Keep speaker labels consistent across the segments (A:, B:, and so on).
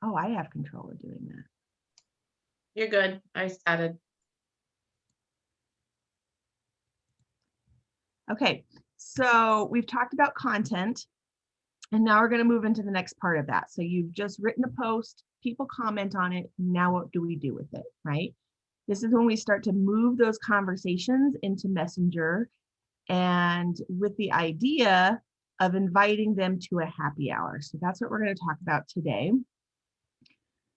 A: Oh, I have control of doing that.
B: You're good. I started.
A: Okay, so we've talked about content, and now we're going to move into the next part of that. So you've just written a post, people comment on it. Now what do we do with it, right? This is when we start to move those conversations into Messenger, and with the idea of inviting them to a happy hour. So that's what we're going to talk about today.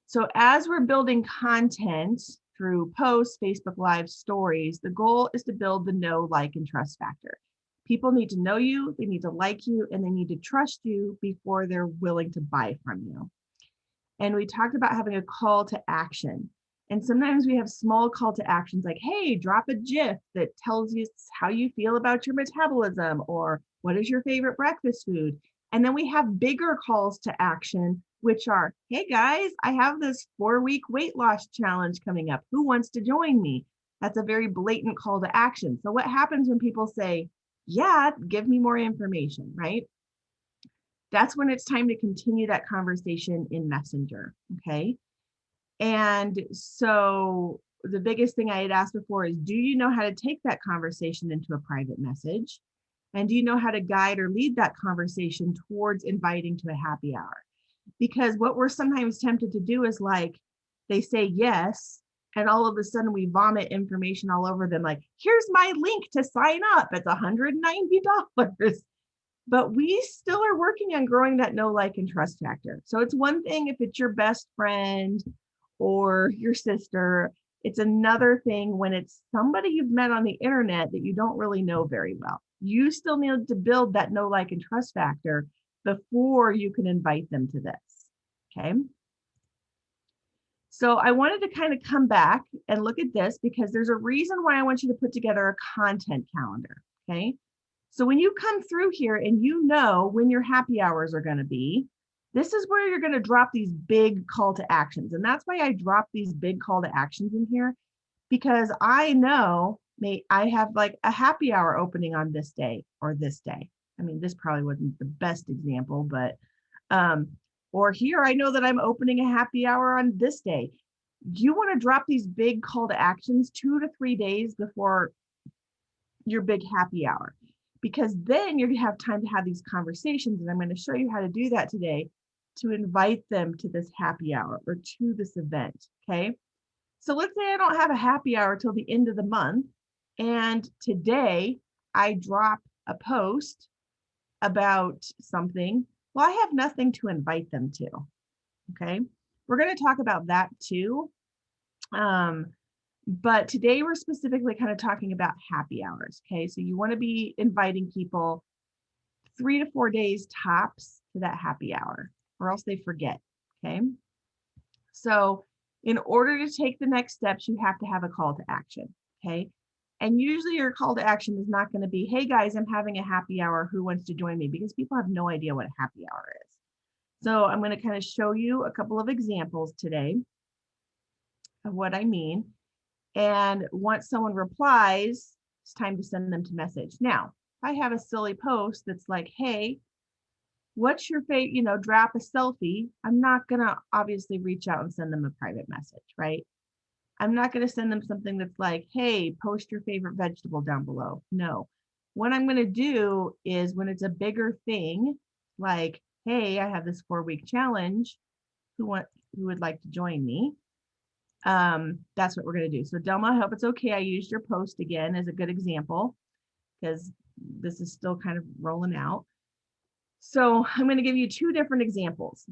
A: So as we're building content through posts, Facebook Live, stories, the goal is to build the know, like, and trust factor. People need to know you, they need to like you, and they need to trust you before they're willing to buy from you. And we talked about having a call to action. And sometimes we have small call to actions like, hey, drop a GIF that tells you how you feel about your metabolism, or what is your favorite breakfast food. And then we have bigger calls to action, which are, hey guys, I have this 4-week weight loss challenge coming up. Who wants to join me? That's a very blatant call to action. So what happens when people say, yeah, give me more information, right? That's when it's time to continue that conversation in Messenger, okay? And so the biggest thing I had asked before is, do you know how to take that conversation into a private message? And do you know how to guide or lead that conversation towards inviting to a happy hour? Because what we're sometimes tempted to do is, like, they say yes, and all of a sudden we vomit information all over them, like, here's my link to sign up, it's $190. But we still are working on growing that know, like, and trust factor. So it's one thing if it's your best friend or your sister. It's another thing when it's somebody you've met on the internet that you don't really know very well. You still need to build that know, like, and trust factor before you can invite them to this. Okay. So I wanted to kind of come back and look at this because there's a reason why I want you to put together a content calendar. Okay. So when you come through here and you know when your happy hours are going to be, this is where you're going to drop these big call to actions. And that's why I drop these big call to actions in here, because I know I have like a happy hour opening on this day or this day. I mean, this probably wasn't the best example, but or here I know that I'm opening a happy hour on this day. You want to drop these big call to actions 2 to 3 days before your big happy hour, because then you're going to have time to have these conversations. And I'm going to show you how to do that today to invite them to this happy hour or to this event. Okay. So let's say I don't have a happy hour till the end of the month. And today I drop a post about something. Well, I have nothing to invite them to. Okay. We're going to talk about that too. But today we're specifically kind of talking about happy hours. Okay. So you want to be inviting people 3 to 4 days tops to that happy hour, or else they forget. Okay. So in order to take the next steps, you have to have a call to action. Okay. And usually your call to action is not going to be, hey guys, I'm having a happy hour. Who wants to join me? Because people have no idea what a happy hour is. So I'm going to kind of show you a couple of examples today of what I mean. And once someone replies, it's time to send them to message. Now, if I have a silly post that's like, hey, what's your favorite, drop a selfie, I'm not going to obviously reach out and send them a private message, right? I'm not going to send them something that's like, hey, post your favorite vegetable down below. No. What I'm going to do is when it's a bigger thing, like, hey, I have this 4-week challenge. Who would like to join me? That's what we're going to do. So Delma, I hope it's okay. I used your post again as a good example because this is still kind of rolling out. So I'm going to give you 2 different examples.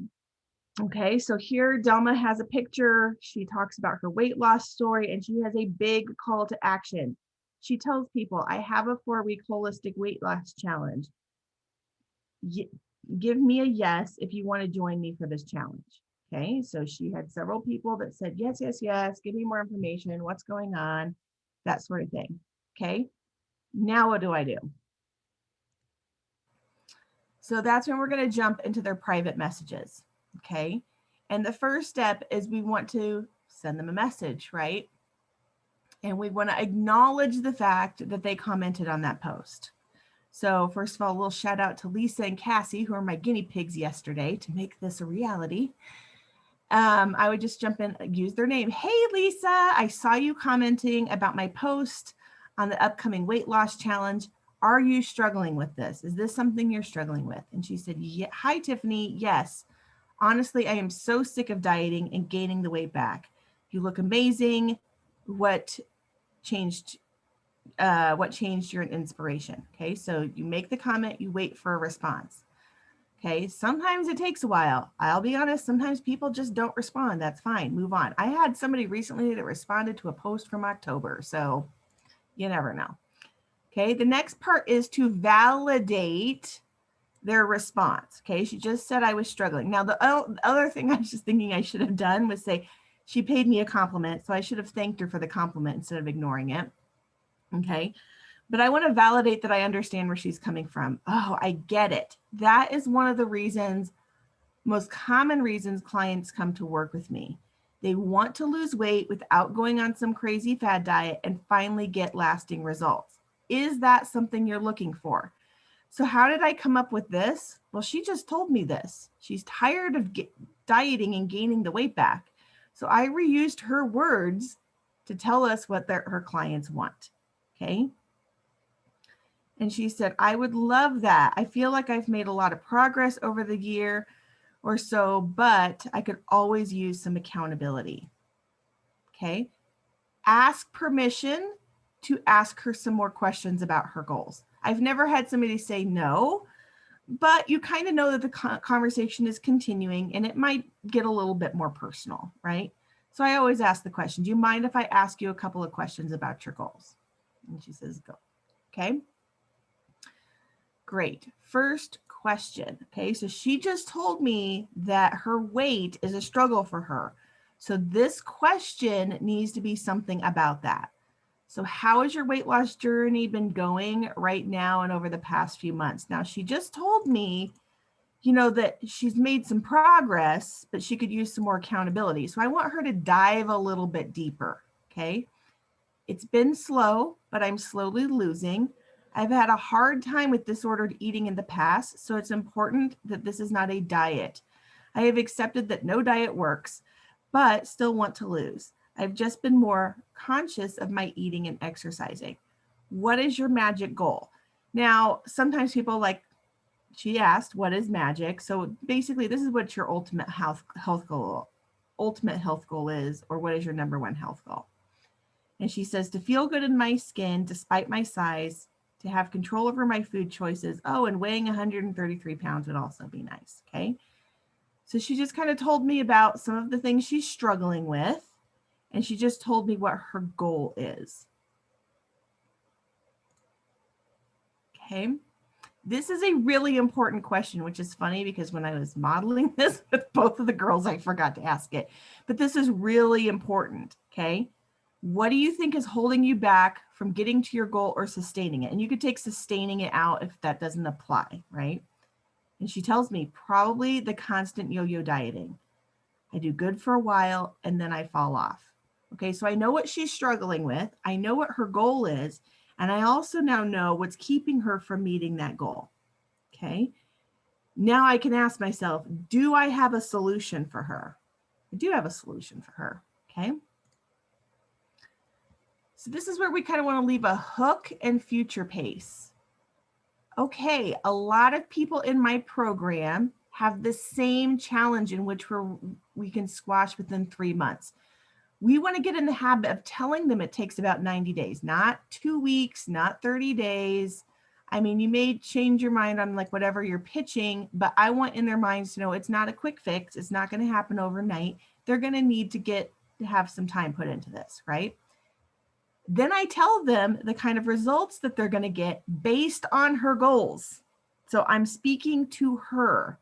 A: Okay, so here Delma has a picture. She talks about her weight loss story and she has a big call to action. She tells people, I have a 4-week holistic weight loss challenge. Give me a yes if you want to join me for this challenge. Okay, so she had several people that said, yes, yes, yes, give me more information, what's going on, that sort of thing. Okay, now what do I do? So that's when we're going to jump into their private messages. Okay, and the first step is we want to send them a message, right? And we want to acknowledge the fact that they commented on that post. So first of all, a little shout out to Lisa and Cassie, who are my guinea pigs yesterday to make this a reality. I would just jump in, use their name. Hey, Lisa, I saw you commenting about my post on the upcoming weight loss challenge. Are you struggling with this? Is this something you're struggling with? And she said, yeah. Hi, Tiffany. Yes. Honestly, I am so sick of dieting and gaining the weight back. You look amazing. What changed? What changed your inspiration? Okay, so you make the comment, you wait for a response. Okay, sometimes it takes a while. I'll be honest, sometimes people just don't respond. That's fine, move on. I had somebody recently that responded to a post from October, so you never know. Okay, the next part is to validate their response. Okay, she just said I was struggling. Now, the other thing I was just thinking I should have done was say, she paid me a compliment, so I should have thanked her for the compliment instead of ignoring it. Okay, but I want to validate that I understand where she's coming from. Oh, I get it. That is one of the reasons, most common reasons clients come to work with me. They want to lose weight without going on some crazy fad diet and finally get lasting results. Is that something you're looking for? So how did I come up with this? Well, she just told me this. She's tired of dieting and gaining the weight back. So I reused her words to tell us what her clients want. Okay. And she said, I would love that. I feel like I've made a lot of progress over the year or so, but I could always use some accountability. Okay. Ask permission to ask her some more questions about her goals. I've never had somebody say no, but you kind of know that the conversation is continuing and it might get a little bit more personal, right? So I always ask the question, do you mind if I ask you a couple of questions about your goals? And she says, go. Okay. Great. First question. Okay, so she just told me that her weight is a struggle for her. So this question needs to be something about that. So how has your weight loss journey been going right now and over the past few months? Now, she just told me, that she's made some progress, but she could use some more accountability. So I want her to dive a little bit deeper. Okay. It's been slow, but I'm slowly losing. I've had a hard time with disordered eating in the past, so it's important that this is not a diet. I have accepted that no diet works, but still want to lose. I've just been more conscious of my eating and exercising. What is your magic goal? Now, sometimes people she asked, what is magic? So basically, this is what your ultimate health goal is, or what is your number one health goal? And she says, to feel good in my skin despite my size, to have control over my food choices. Oh, and weighing 133 pounds would also be nice. Okay. So she just kind of told me about some of the things she's struggling with. And she just told me what her goal is. Okay. This is a really important question, which is funny because when I was modeling this with both of the girls, I forgot to ask it. But this is really important. Okay. What do you think is holding you back from getting to your goal or sustaining it? And you could take sustaining it out if that doesn't apply, right? And she tells me probably the constant yo-yo dieting. I do good for a while and then I fall off. Okay, so I know what she's struggling with. I know what her goal is. And I also now know what's keeping her from meeting that goal. Okay, now I can ask myself, do I have a solution for her? I do have a solution for her. Okay. So this is where we kind of want to leave a hook and future pace. Okay, a lot of people in my program have the same challenge in which we can squash within 3 months. We want to get in the habit of telling them it takes about 90 days, not 2 weeks, not 30 days. I mean, you may change your mind on whatever you're pitching, but I want in their minds to know it's not a quick fix. It's not going to happen overnight. They're going to need to have some time put into this, right? Then I tell them the kind of results that they're going to get based on her goals. So I'm speaking to her.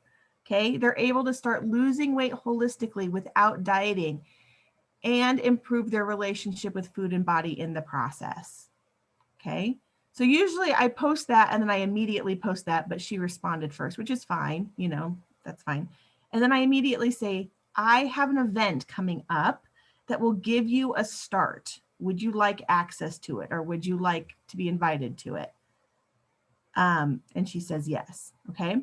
A: Okay. They're able to start losing weight holistically without dieting and improve their relationship with food and body in the process. Okay. So usually I post that and then I immediately post that, but she responded first, which is fine. That's fine. And then I immediately say, I have an event coming up that will give you a start. Would you like access to it or would you like to be invited to it? And she says yes. Okay.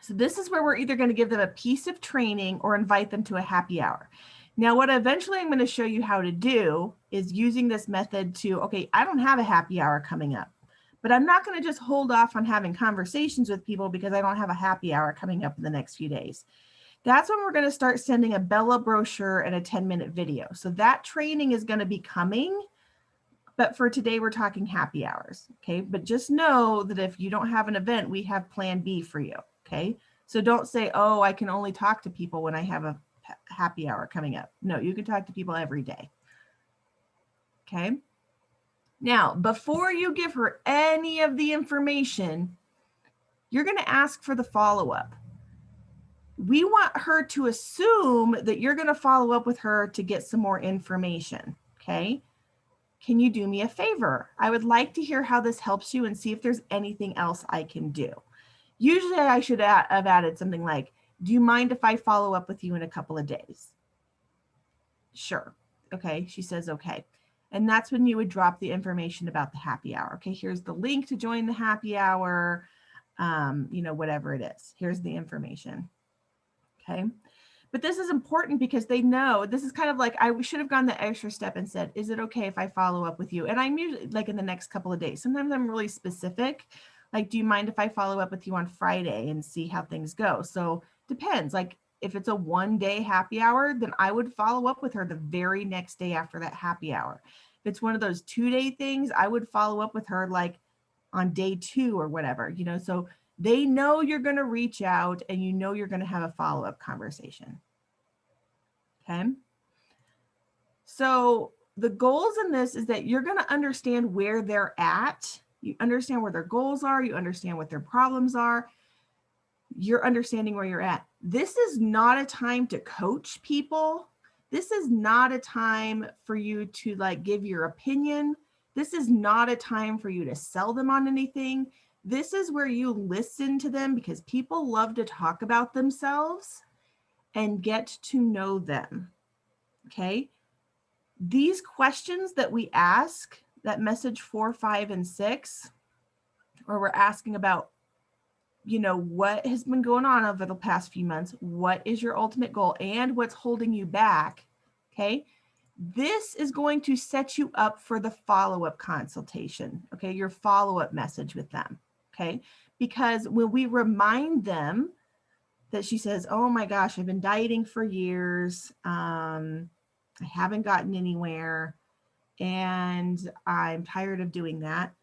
A: So this is where we're either going to give them a piece of training or invite them to a happy hour. Now, what eventually I'm going to show you how to do is using this method to, okay, I don't have a happy hour coming up, but I'm not going to just hold off on having conversations with people because I don't have a happy hour coming up in the next few days. That's when we're going to start sending a Bella brochure and a 10-minute video. So that training is going to be coming, but for today we're talking happy hours, okay? But just know that if you don't have an event, we have plan B for you, okay? So don't say, oh, I can only talk to people when I have a happy hour coming up. No, you can talk to people every day, okay? Now, before you give her any of the information, you're going to ask for the follow-up. We want her to assume that you're going to follow up with her to get some more information, okay? Can you do me a favor? I would like to hear how this helps you and see if there's anything else I can do. Usually I should have added something like, do you mind if I follow up with you in a couple of days? Sure. Okay, she says okay. And that's when you would drop the information about the happy hour. Okay, here's the link to join the happy hour, whatever it is. Here's the information. Okay. But this is important because they know this is kind of like, I should have gone the extra step and said, is it okay if I follow up with you? And I'm usually like in the next couple of days. Sometimes I'm really specific. Like, do you mind if I follow up with you on Friday and see how things go? So depends. Like if it's a 1-day happy hour, then I would follow up with her the very next day after that happy hour. If it's one of those 2-day things, I would follow up with her like on day 2 or whatever, so they know you're going to reach out and you're going to have a follow-up conversation. Okay. So the goals in this is that you're going to understand where they're at. You understand where their goals are. You understand what their problems are. You're understanding where you're at. This is not a time to coach people. This is not a time for you to like give your opinion. This is not a time for you to sell them on anything. This is where you listen to them because people love to talk about themselves and get to know them. Okay. These questions that we ask, that message 4, 5, and 6, or we're asking about, what has been going on over the past few months? What is your ultimate goal and what's holding you back? Okay. This is going to set you up for the follow-up consultation. Okay. Your follow-up message with them. Okay. Because when we remind them that she says, oh my gosh, I've been dieting for years. I haven't gotten anywhere and I'm tired of doing that.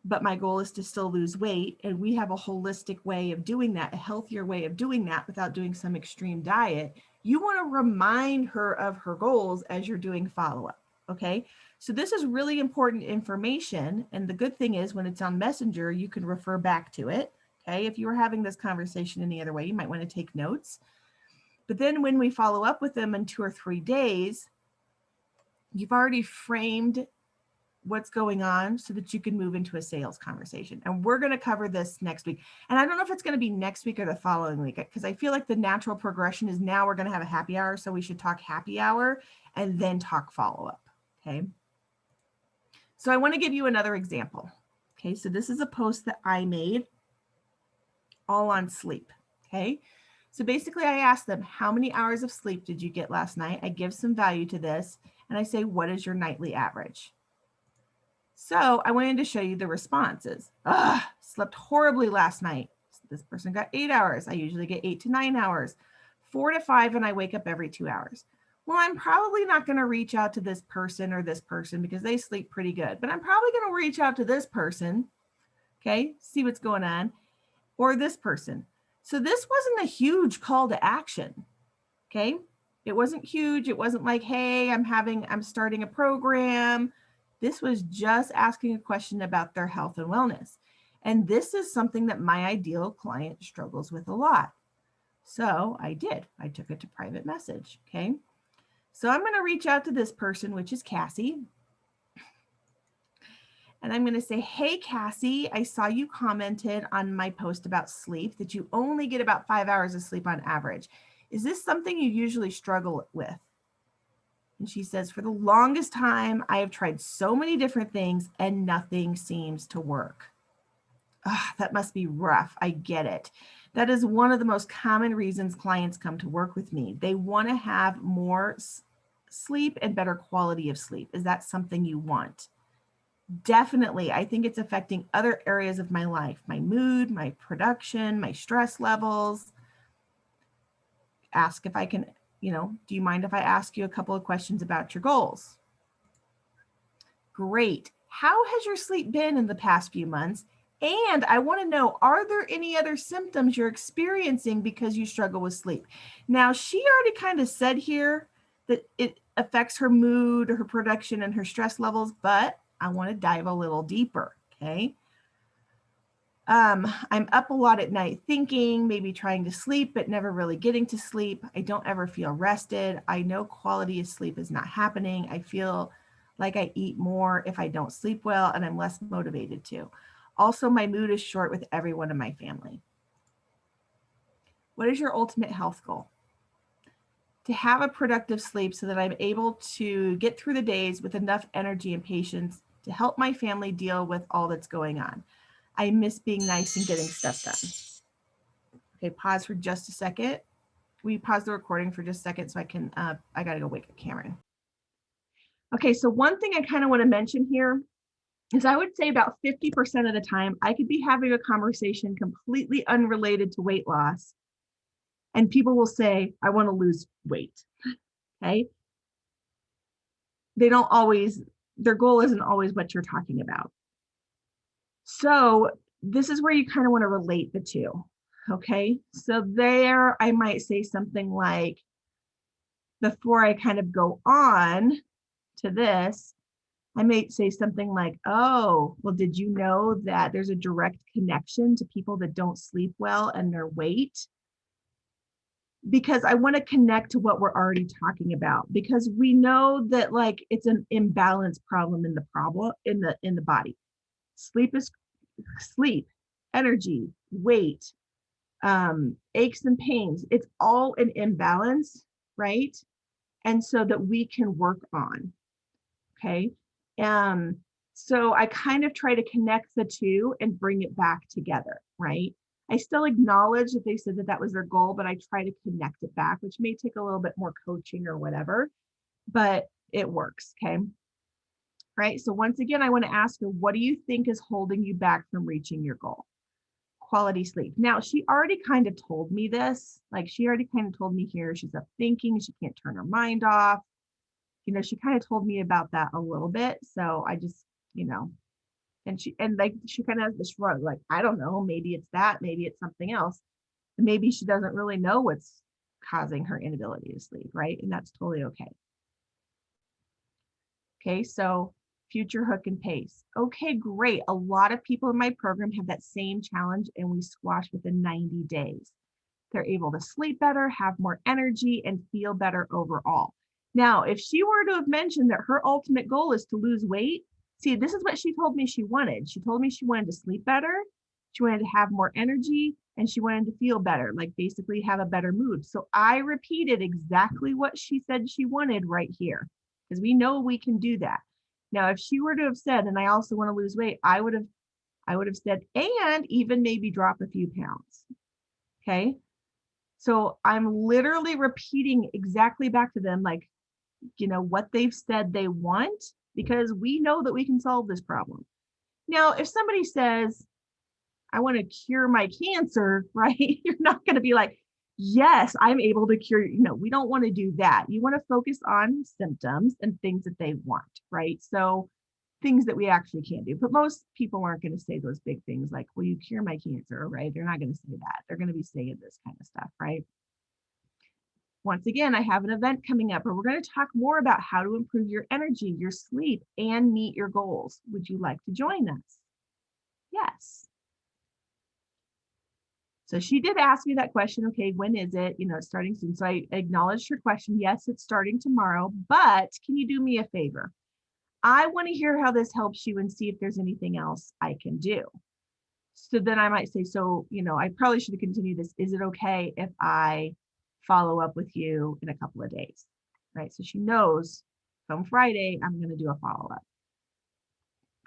A: But my goal is to still lose weight. And we have a holistic way of doing that, a healthier way of doing that without doing some extreme diet. You want to remind her of her goals as you're doing follow-up. Okay. So this is really important information. And the good thing is when it's on Messenger, you can refer back to it. Okay. If you were having this conversation any other way, you might want to take notes. But then when we follow up with them in 2 or 3 days, you've already framed what's going on so that you can move into a sales conversation. And we're going to cover this next week. And I don't know if it's going to be next week or the following week, because I feel like the natural progression is now we're going to have a happy hour. So we should talk happy hour and then talk follow-up. Okay. So I want to give you another example. Okay. So this is a post that I made all on sleep. Okay. So basically I asked them, how many hours of sleep did you get last night? I give some value to this. And I say, what is your nightly average? So I wanted to show you the responses. Slept horribly last night. This person got 8 hours. I usually get 8 to 9 hours, 4 to 5, and I wake up every 2 hours. Well, I'm probably not going to reach out to this person or this person because they sleep pretty good, but I'm probably going to reach out to this person. Okay. See what's going on, or this person. So this wasn't a huge call to action. Okay. It wasn't huge. It wasn't like, hey, I'm starting a program. This was just asking a question about their health and wellness. And this is something that my ideal client struggles with a lot. So I took it to private message. Okay. So I'm going to reach out to this person, which is Cassie. And I'm going to say, hey, Cassie, I saw you commented on my post about sleep that you only get about 5 hours of sleep on average. Is this something you usually struggle with? And she says, for the longest time, I have tried so many different things and nothing seems to work. That must be rough. I get it. That is one of the most common reasons clients come to work with me. They want to have more sleep and better quality of sleep. Is that something you want? Definitely. I think it's affecting other areas of my life, my mood, my production, my stress levels. Ask if I can, do you mind if I ask you a couple of questions about your goals? Great. How has your sleep been in the past few months? And I want to know, are there any other symptoms you're experiencing because you struggle with sleep? Now, she already kind of said here that it affects her mood, her production, and her stress levels, but I want to dive a little deeper, okay? I'm up a lot at night thinking, maybe trying to sleep, but never really getting to sleep. I don't ever feel rested. I know quality of sleep is not happening. I feel like I eat more if I don't sleep well, and I'm less motivated to. Also, my mood is short with everyone in my family. What is your ultimate health goal? To have a productive sleep so that I'm able to get through the days with enough energy and patience to help my family deal with all that's going on. I miss being nice and getting stuff done. Okay, pause for just a second. We pause the recording for just a second so I can, I gotta go wake up Cameron. Okay, so one thing I kind of want to mention here is I would say about 50% of the time, I could be having a conversation completely unrelated to weight loss. And people will say, I want to lose weight. Okay. They don't always, their goal isn't always what you're talking about. So this is where you kind of want to relate the two. Okay. So there, I might say something like, before I kind of go on to this, I might say something like, oh, well, did you know that there's a direct connection to people that don't sleep well and their weight? Because I want to connect to what we're already talking about, because we know that like it's an imbalance problem in the body. Sleep is sleep, energy, weight, aches and pains. It's all an imbalance, right? And so that we can work on. Okay. Um, so I kind of try to connect the two and bring it back together, right? I still acknowledge that they said that that was their goal, but I try to connect it back, which may take a little bit more coaching or whatever, but it works. Okay. Right. So once again, I want to ask her, what do you think is holding you back from reaching your goal? Quality sleep. Now, she already kind of told me this, like she already kind of told me here, she's up thinking, she can't turn her mind off. She kind of told me about that a little bit. So I just, and she kind of has this shrug, like, I don't know, maybe it's that, maybe it's something else. And maybe she doesn't really know what's causing her inability to sleep, right? And that's totally okay. Okay, so future hook and pace. Okay, great. A lot of people in my program have that same challenge and we squash within 90 days. They're able to sleep better, have more energy, and feel better overall. Now, if she were to have mentioned that her ultimate goal is to lose weight, see, this is what she told me she wanted. She told me she wanted to sleep better, she wanted to have more energy, and she wanted to feel better, like basically have a better mood. So I repeated exactly what she said she wanted right here, because we know we can do that. Now, if she were to have said, and I also want to lose weight, I would have said, and even maybe drop a few pounds. Okay. So I'm literally repeating exactly back to them, like, what they've said they want, because we know that we can solve this problem. Now, if somebody says, I want to cure my cancer, right? You're not going to be like, yes, I'm able to cure. We don't want to do that. You want to focus on symptoms and things that they want, right? So things that we actually can do. But most people aren't going to say those big things like, will you cure my cancer, right? They're not going to say that. They're going to be saying this kind of stuff, right? Once again, I have an event coming up where we're going to talk more about how to improve your energy, your sleep, and meet your goals. Would you like to join us? Yes. So she did ask me that question. Okay, when is it? It's starting soon. So I acknowledged her question. Yes, it's starting tomorrow, but can you do me a favor? I want to hear how this helps you and see if there's anything else I can do. So then I might say, I probably should have continued this. Is it okay if I follow up with you in a couple of days? Right. So she knows come Friday, I'm going to do a follow up.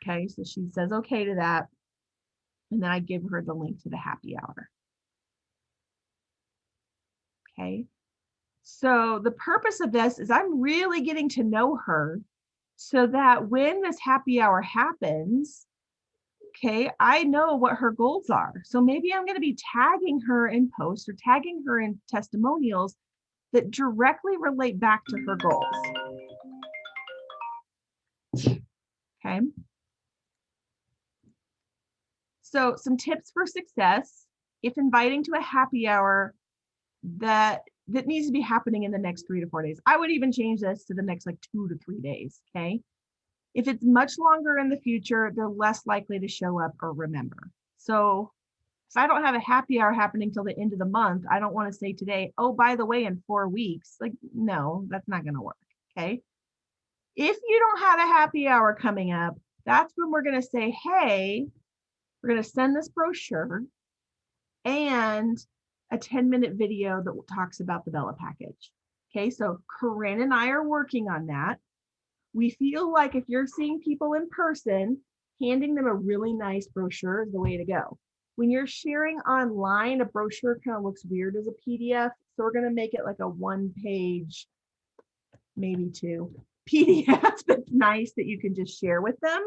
A: Okay. So she says okay to that. And then I give her the link to the happy hour. Okay. So the purpose of this is I'm really getting to know her so that when this happy hour happens, okay, I know what her goals are. So maybe I'm going to be tagging her in posts or tagging her in testimonials that directly relate back to her goals. Okay. So some tips for success, if inviting to a happy hour that needs to be happening in the next 3 to 4 days. I would even change this to the next like 2 to 3 days, okay? If it's much longer in the future, they're less likely to show up or remember. So if I don't have a happy hour happening till the end of the month, I don't want to say today, oh, by the way, in 4 weeks, like, no, that's not going to work, okay? If you don't have a happy hour coming up, that's when we're going to say, hey, we're going to send this brochure and a 10-minute video that talks about the Bella package. Okay, so Corinne and I are working on that. We feel like if you're seeing people in person, handing them a really nice brochure is the way to go. When you're sharing online, a brochure kind of looks weird as a PDF. So we're going to make it like a 1-page, maybe 2 PDF that's nice that you can just share with them.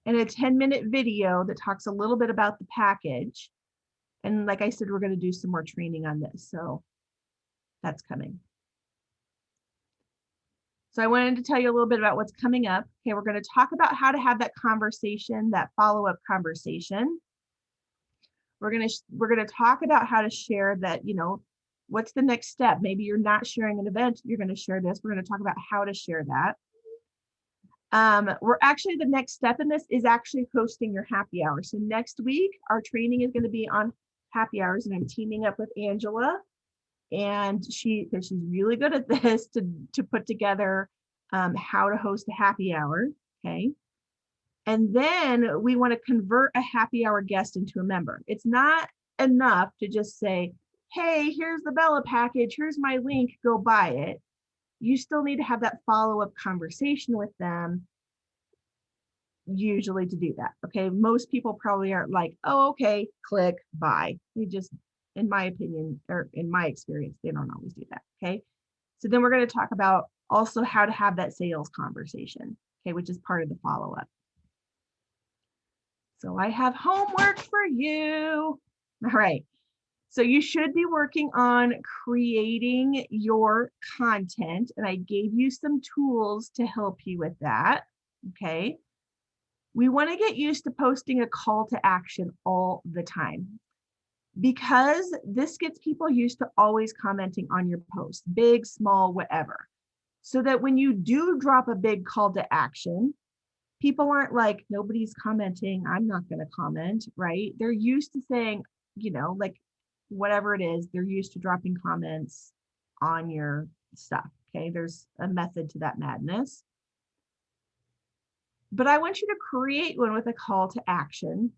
A: And a 10-minute video that talks a little bit about the package. And like I said, we're going to do some more training on this. So that's coming. So I wanted to tell you a little bit about what's coming up. Okay, we're going to talk about how to have that conversation, that follow-up conversation. We're going to talk about how to share that, what's the next step? Maybe you're not sharing an event, you're going to share this. We're going to talk about how to share that. The next step in this is actually hosting your happy hour. So next week, our training is going to be on happy hours, and I'm teaming up with Angela, and because she's really good at this, to put together how to host a happy hour. Okay. And then we want to convert a happy hour guest into a member. It's not enough to just say, hey, here's the Bella package, here's my link, go buy it. You still need to have that follow-up conversation with them usually to do that. Okay. Most people probably aren't like, oh, okay, click, buy. They just, in my opinion, or in my experience, they don't always do that. Okay. So then we're going to talk about also how to have that sales conversation. Okay. Which is part of the follow-up. So I have homework for you. All right. So you should be working on creating your content, and I gave you some tools to help you with that. Okay. We want to get used to posting a call to action all the time, because this gets people used to always commenting on your post, big, small, whatever. So that when you do drop a big call to action, people aren't like, nobody's commenting, I'm not going to comment, right? They're used to saying, like whatever it is, they're used to dropping comments on your stuff. Okay. There's a method to that madness. But I want you to create one with a call to action.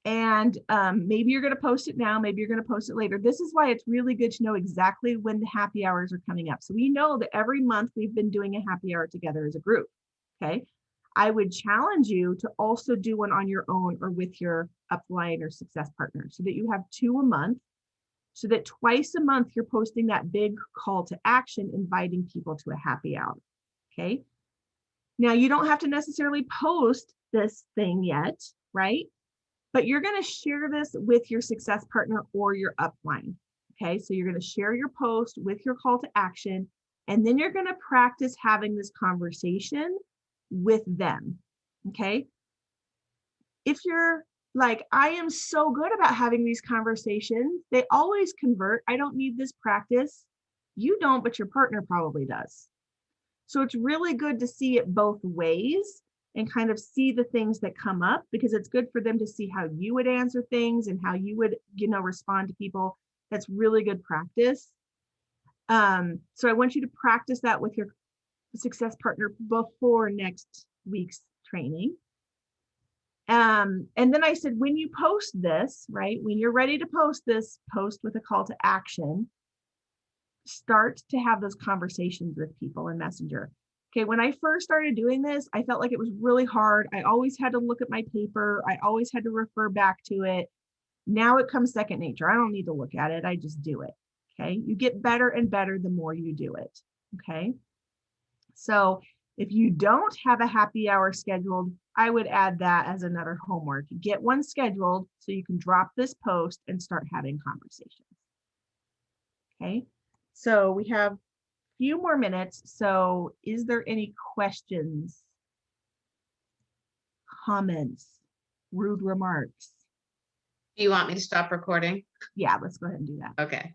A: And maybe you're going to post it now, maybe you're going to post it later. This is why it's really good to know exactly when the happy hours are coming up. So we know that every month we've been doing a happy hour together as a group. Okay. I would challenge you to also do one on your own or with your upline or success partner, so that you have 2 a month, so that twice a month you're posting that big call to action, inviting people to a happy hour. Okay. Now you don't have to necessarily post this thing yet, right? But you're going to share this with your success partner or your upline. Okay. So you're going to share your post with your call to action, and then you're going to practice having this conversation with them. Okay. If you're like, I am so good about having these conversations, they always convert, I don't need this practice. You don't, but your partner probably does. So it's really good to see it both ways and kind of see the things that come up, because it's good for them to see how you would answer things and how you would, respond to people. That's really good practice. So I want you to practice that with your success partner before next week's training. And then I said, when you post this, right, when you're ready to post this, post with a call to action. Start to have those conversations with people in Messenger. Okay, when I first started doing this, I felt like it was really hard. I always had to look at my paper. I always had to refer back to it. Now it comes second nature. I don't need to look at it. I just do it. Okay, you get better and better the more you do it. Okay, so if you don't have a happy hour scheduled, I would add that as another homework. Get one scheduled so you can drop this post and start having conversations. Okay, so we have a few more minutes. So is there any questions, comments, rude remarks?
B: Do you want me to stop recording?
A: Yeah, let's go ahead and do that.
B: Okay.